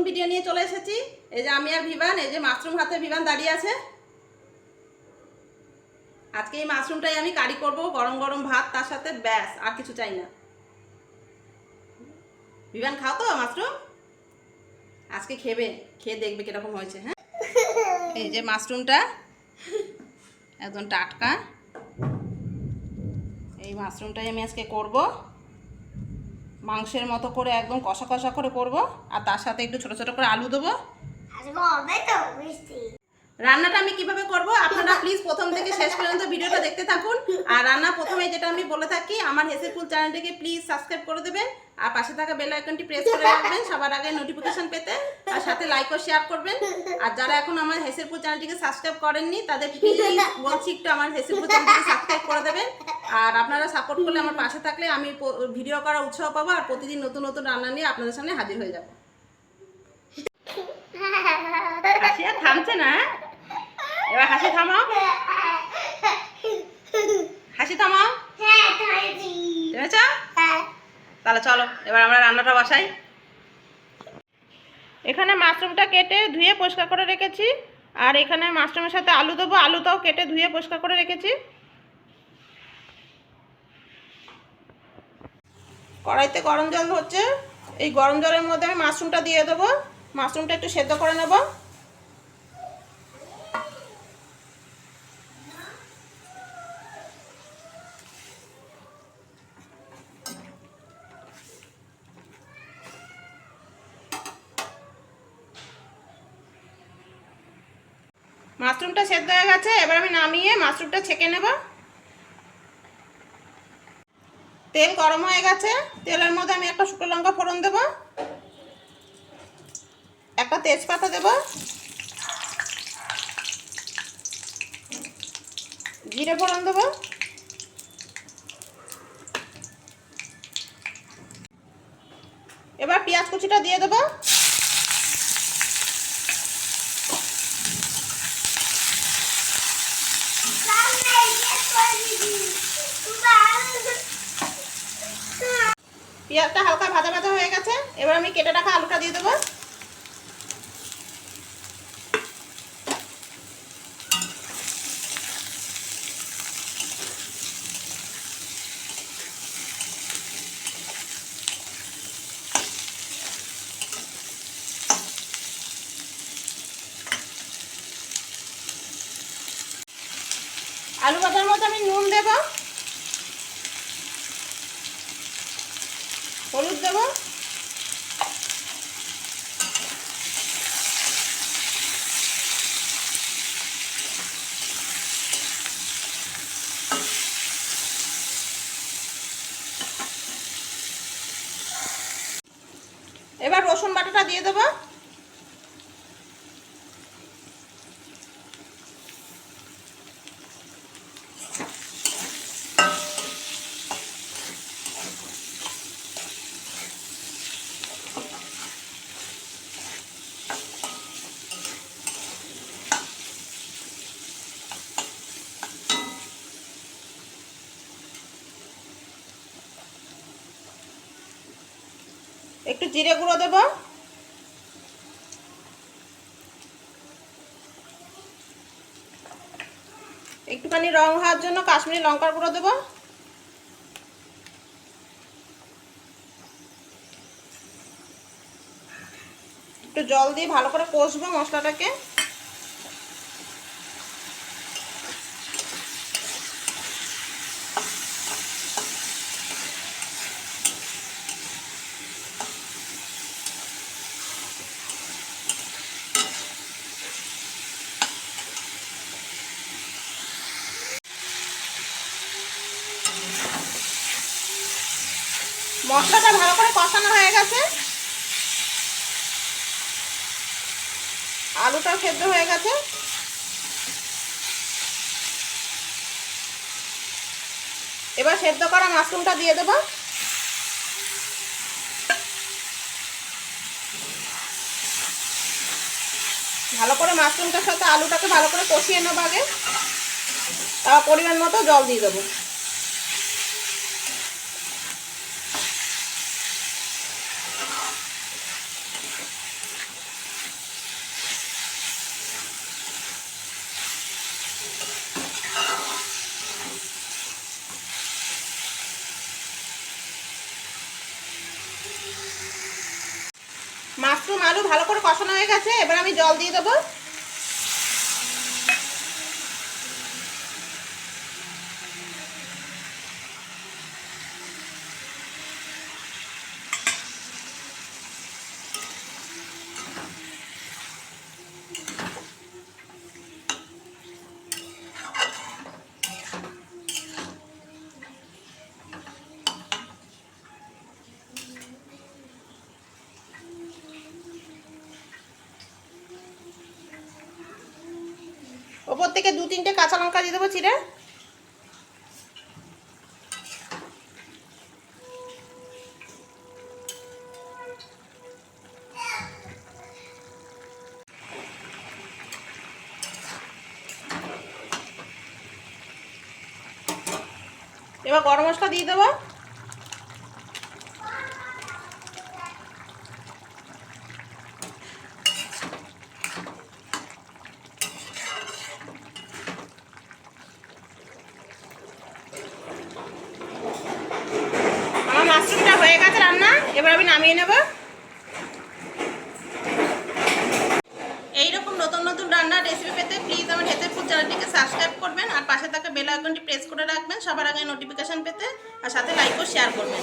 Video নিয়ে চলে এসেছি। এই যে আমি আর ভিভান, এই যে মাশরুম হাতে ভিভান দাঁড়িয়ে আছে। আজকে এই মাশরুমটাই আমি কারি করব, গরম গরম ভাত তার সাথে, ব্যাস আর কিছু চাই না। ভিভান খাও তো মাশরুম, আজকে খেবে, খেয়ে দেখবে কিরকম হয়েছে। হ্যাঁ, এই যে মাশরুমটা একদম টাটকা, এই মাশরুমটাই আমি আজকে করব মাংসের মতো করে, একদম কষা কষা করে করব। আর তার সাথে একটু ছোট ছোট করে আলু দেবো। রান্নাটা আমি কিভাবে করব আপনারা প্লিজ প্রথম থেকে শেষ পর্যন্ত ভিডিওটা দেখতে থাকুন। আর রান্না প্রথমে যেটা আমি বলে থাকি, আমার হেসেলফুল চ্যানেলটিকে প্লিজ সাবস্ক্রাইব করে দেবেন আর পাশে থাকা বেল আইকনটি প্রেস করে রাখবেন সবার আগে নোটিফিকেশন পেতে, আর সাথে লাইক ও শেয়ার করবেন। আর যারা এখন আমার হেসেলফুল চ্যানেলটিকে সাবস্ক্রাইব করেননি তাদের প্লিজ বলছি একটু আমার হেসেলফুল চ্যানেলটিকে সাবস্ক্রাইব করে দেবেন। আর আপনারা সাপোর্ট করলে, আমার পাশে থাকলে আমি ভিডিও করার উৎসাহ পাবো আর প্রতিদিন নতুন নতুন রান্না নিয়ে আপনাদের সামনে হাজির হয়ে যাব। হাসি আর থামছে না, এবার হাসি থামাও, হাসি থামাও। বুঝেছ? তাহলে চলো এবার আমরা রান্নাটা বসাই। এখানে মাশরুমটা কেটে ধুয়ে পরিষ্কার করে রেখেছি, আর এখানে মাশরুমের সাথে আলু দেবো, আলুটাও কেটে ধুয়ে পরিষ্কার করে রেখেছি। কড়াইতে গরম জল হচ্ছে, এই গরম জলের মধ্যে আমি মাশরুমটা দিয়ে দেবো। মাশরুমটা একটু সেদ্ধ করে নেব। মাশরুমটা সেদ্ধ হয়ে গেছে, এবার আমি নামিয়ে মাশরুমটা ছেঁকে নেব। তেল গরম হয়ে গেছে, তেলের মধ্যে আমি একটা শুকনো লঙ্কা ফোড়ন দেব, একটা তেজপাতা দেব, জিরে ফোড়ন দেব, এবার পেঁয়াজ কুচিটা দিয়ে দেব। পেঁয়াজটা হালকা ভাজা ভাজা হয়ে গেছে, এবার আমি কেটে রাখা আলুটা দিয়ে দেবো। আলু ভাজার মধ্যে আমি নুন দেব, হলুদ দেব, এবার রসুন বাটাটা দিয়ে দেব। একটু জিরে গুঁড়ো দেব, একটুখানি রং হওয়ার জন্য কাশ্মীরি লঙ্কার গুঁড়ো দেব, একটু জল দিয়ে ভালো করে কষবো মশলাটাকে। মশলাটা ভালো করে কষানো হয়ে গেছে, আলুটাও সেদ্ধ হয়ে গেছে। এবার সেদ্ধ করা মাশরুমটা দিয়ে দেব। ভালো করে মাশরুমটার সাথে আলুটাকে ভালো করে কষিয়ে নেব আগে, তারপর পরিমাণ মতো জল দিয়ে দেবো। একদম ভালো করে কষানো হয়ে গেছে, এবার আমি জল দিয়ে দেবো। ওপর থেকে 2-3টে কাঁচা লঙ্কা দিয়ে দেবো চিড়ে। এবার গরম মশলা দিয়ে দেবো। আমার মাশরুমটা হয়ে গেছে রান্না, এবার আমি নামিয়ে নেব। এইরকম নতুন নতুন রান্নার রেসিপি পেতে প্লিজ আমার হেতের ফুড চ্যানেলটিকে সাবস্ক্রাইব করবেন আর পাশে থাকা বেল আইকনটি প্রেস করে রাখবেন সবার আগে নোটিফিকেশন পেতে, আর সাথে লাইক ও শেয়ার করবেন।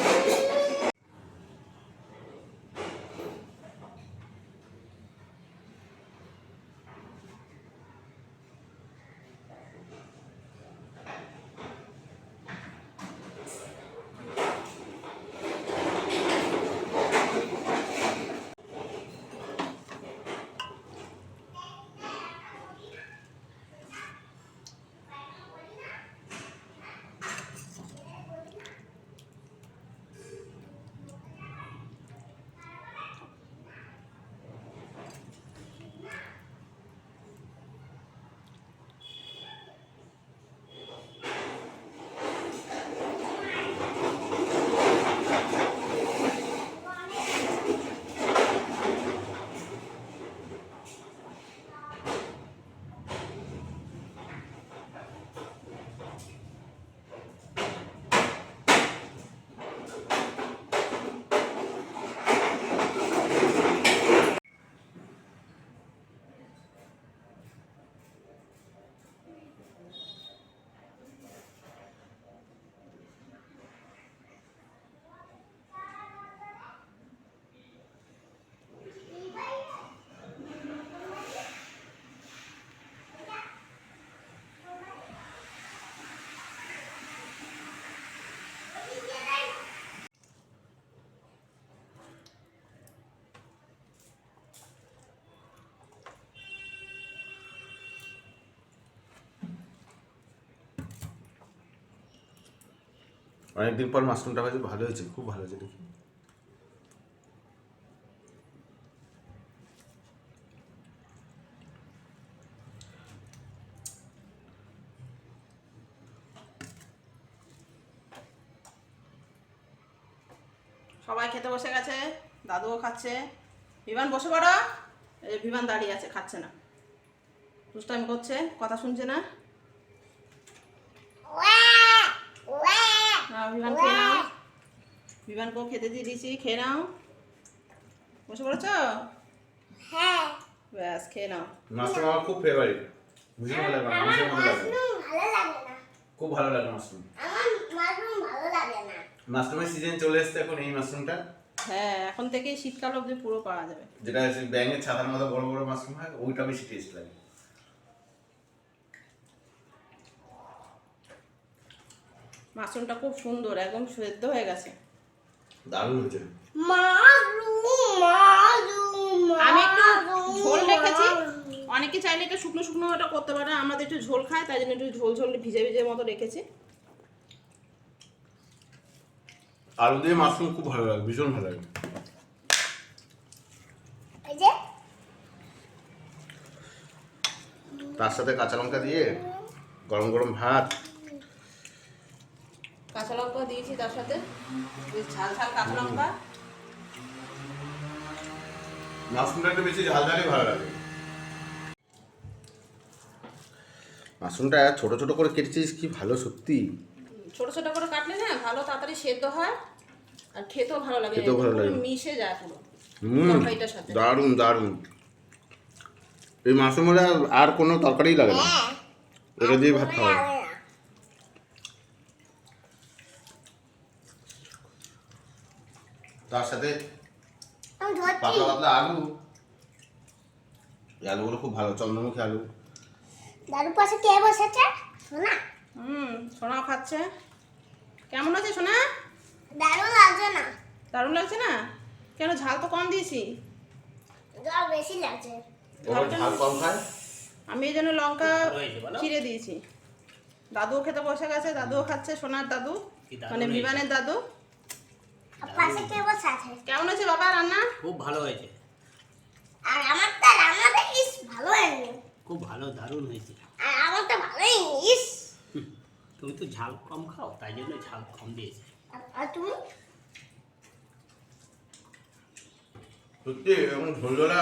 অনেকদিন পর মাশরুমটা ভাজি ভালো হয়েছে, খুব ভালো হয়েছে দেখি। সবাই খেতে বসে গেছে, দাদুও খাচ্ছে। বিমান বসে পড়ো। এই বিমান দাঁড়িয়ে আছে, খাচ্ছে না, দুষ্টামি করছে, কথা শুনছে না। বিমান খেয়ে নাও, বিমানকেও খেতে দিয়ে দিয়েছি, খেয়ে নাও। বসে পড়েছ? হ্যাঁ। ব্যাস খেয়ে নাও। মাশরুম আমার খুব ফেভারিট, ভীষণ ভালো লাগে, আমার ভীষণ ভালো লাগে, মাশরুম ভালো লাগে না। খুব ভালো লাগে মাশরুম। আমার মাশরুম ভালো লাগে না। মাশরুমের সিজন চলে এসেছে এখন, এই মাশরুমটা হ্যাঁ, এখন থেকেই শীতকাল অবধি পুরো পাওয়া যাবে। যেটা ব্যাঙের ছাতার মতো বড় বড় মাশরুম হয়, ওইটা বেশি টেস্ট লাগে। মাশরুমটা খুব সুন্দর, একদম সেদ্ধ হয়ে গেছে, দারুণ হয়েছে। আমি একটু ঝোল রেখেছি, অনেকে চাইলে একটু শুকনো শুকনো ওটা করতে পারে, আমাদের একটু ঝোল খায় তাই জন্য একটু ঝোল ঝোল ভিজে ভিজে মতো রেখেছি। আলু দিয়ে মাশরুম খুব ভালো লাগে, ভীষণ ভালো লাগে। তার সাথে কাঁচা লঙ্কা দিয়ে গরম গরম ভাত, কাঁচা লঙ্কা দিয়েছি তার সাথে, ঝাল ঝাল কাঁচা লঙ্কা। মাশরুমটা একটু বেশি ঝাল ঝালই ভালো লাগে। মাশরুমটা ছোট ছোট করে কেটেছিস, কি ভালো সত্যি। ছোট ছোট করে কাটলে না ভালো তাড়াতাড়ি সেদ্ধ হয় আর খেতেও ভালো লাগে, খেতেও ভালো লাগে। মিশে যায় পুরো। তরকারিটার সাথে। দারুণ দারুণ। এই মাশরুমের আর কোনো তরকারি লাগে না, হ্যাঁ এটা দিয়ে ভাত খাওয়া। লাগে না। তার সাথে আমি ধরছি পাতলা পাতলা আলু, এই আলুগুলো খুব ভালো, চন্দ্রমুখী আলু। দাদুর পাশে কে বসেছে শোনা সোনাও খাচ্ছে। কেমন আছে সোনা? দারুণ লাগছে না, দারুণ লাগছে না? কেন, ঝাল তো কম দিয়েছি। জল বেশি লাগছে। ওরা ঝাল কম খায়। আমি এই জন্য লঙ্কা ভালো হয়েছে বলো? চিড়ে দিয়েছি। দাদুও খেতে বসে গেছে, দাদুও খাচ্ছে, সোনার দাদু কি দারুণ মানে হয়েছে। বিমানের দাদু। আর পাশে কে বসে আছে? কেমন আছে বাবা রান্না? খুব ভালো হয়েছে, আর আমার তো রান্নাটা ইস ভালো হয়নি, খুব ভালো, দারুণ হয়েছে। আর আমার তো ভালোই ইস। তুমি তো ঝাল কম খাও, তাই জন্য ঝাল কম দিয়েছে। আর তুমি সত্যি এবং ঝোলঝোলা,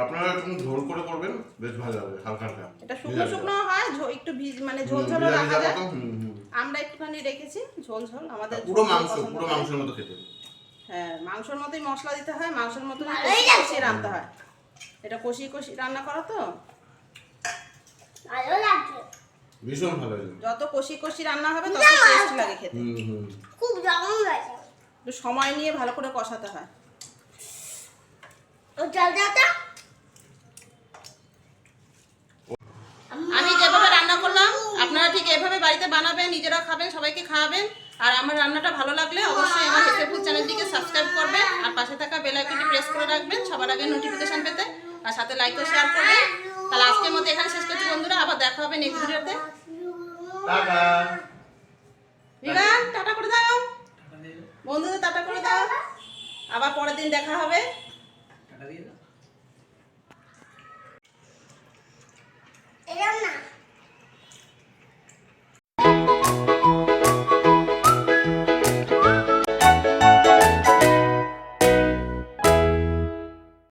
আপনারা একটু ঝোল করে করবেন, বেশ ভালো হবে, হালকা হালকা। এটা শুকনো শুকনো হয়, একটু মানে ঝোল ঝোল ভিজা রাখা ভিজা যায়। মতো, হুম। আমরা একটুখানি রেখেছি ঝোল ঝোল, আমাদের পুরো ঝোল মাংস, পছন্দ পুরো করে। মাংসের মতো খেতে। হ্যাঁ, মাংসের মতোই মশলা দিতে হয়, মাংসের মতো ভালোই লাগছে। কষিয়ে রান্নতে হয়। এটা কষিয়ে কষিয়ে রান্না করা তো, ভালো লাগছে, ভীষণ ভালো হয়েছে। যত কষিয়ে কষিয়ে রান্না হবে তত না। টেস্ট লাগে খেতে। হুম। খুব দারুণ লাগছে। একটু সময় নিয়ে ভালো করে কষাতে হয়। ও জলটা আমি যেভাবে রান্না করলাম আপনারা ঠিক এভাবে বাড়িতে বানাবেন, নিজেরা খাবেন, সবাইকে খাওয়াবেন। আর আমার রান্নাটা ভালো লাগলে অবশ্যই আমার হেসেলফুল চ্যানেলটিকে সাবস্ক্রাইব করবেন, আর পাশে থাকা বেল আইকনটি প্রেস করে রাখবেন সবার আগে নোটিফিকেশন পেতে, আর সাথে লাইক ও শেয়ার করবেন। তাহলে আজকের মতো এখানে শেষ করছি বন্ধুরা, আবার দেখা হবে নেক্সট ভিডিওতে। টাটা। বিমান টাটা করে দাও, বন্ধুদের টাটা করে দাও, আবার পরের দিন দেখা হবে। টাকা দিয়ে দাও।